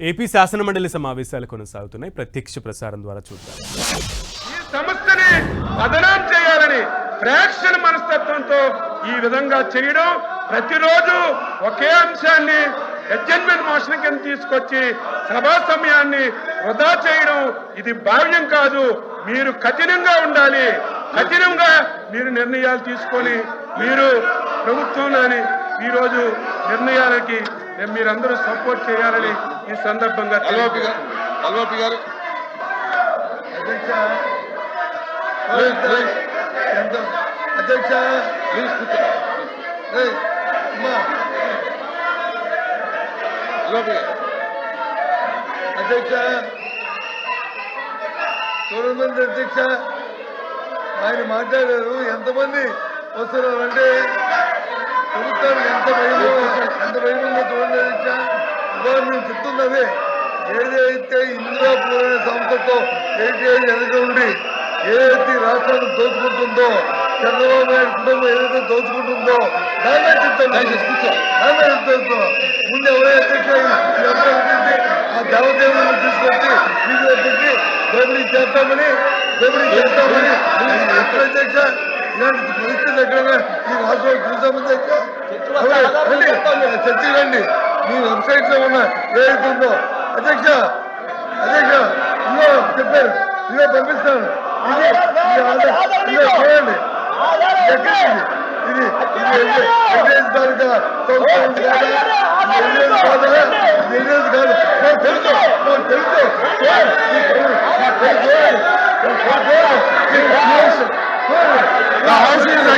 AP శాసనమండలి సమావేశాలు కొనసాగుతున్నాయి. ప్రత్యక్ష ప్రసారం ద్వారా చూద్దాం. ఈ సంస్థని బదనాం చేయాలని ఫ్రాక్షన్ మనస్తత్వంతో ఈ విధంగా చేయడం, ప్రతిరోజు ఒకే అంశాన్ని అడ్జర్న్మెంట్ మోషన్ కింద తీసుకొచ్చి సభా సమయాన్ని వృధా చేయడం ఇది భావ్యం కాదు. మీరు కఠినంగా ఉండాలి. కఠినంగా మీరు నిర్ణయాలు తీసుకొని మీరు ప్రభుత్వంలోని ఈరోజు నిర్ణయాలకి మీరందరూ సపోర్ట్ చేయాలని ఈ సందర్భంగా అల్వాపి గారు అధ్యక్ష అధ్యక్ష చూడమంది అధ్యక్ష ఆయన మాట్లాడారు. ఎంతమంది వస్తున్నారంటే ప్రభుత్వానికి ఎంత భయమో చూడండి అధ్యక్ష. ఇవాళ నేను చెప్తున్నది ఏదైతే ఇందిరాపూర్ అనే సంస్థతో వెనక ఉండి ఏదైతే రాష్ట్రాన్ని దోచుకుంటుందో, చంద్రబాబు నాయుడు కుటుంబం ఏదైతే దోచుకుంటుందో దాన్ని చెప్తాను. ముందు ఎవరైతే అధ్యక్ష ఆ దేవదేవులను తీసుకొచ్చి వీధిలో పెట్టి దోపిడీ చేస్తామని ఎక్కడ అధ్యక్ష ఇలాంటి పరిస్థితి ఎక్కడైనా ఈ రాష్ట్రంలో చూసామని చర్చకి రండి. మీ వెబ్సైట్ లో ఉన్న ఏదైతే ఉందో అధ్యక్ష ఇదో చెప్పారు, ఇదో పంపిస్తాను. ఇది చూడండి ఇది తాలూకా కాదు తెలుసు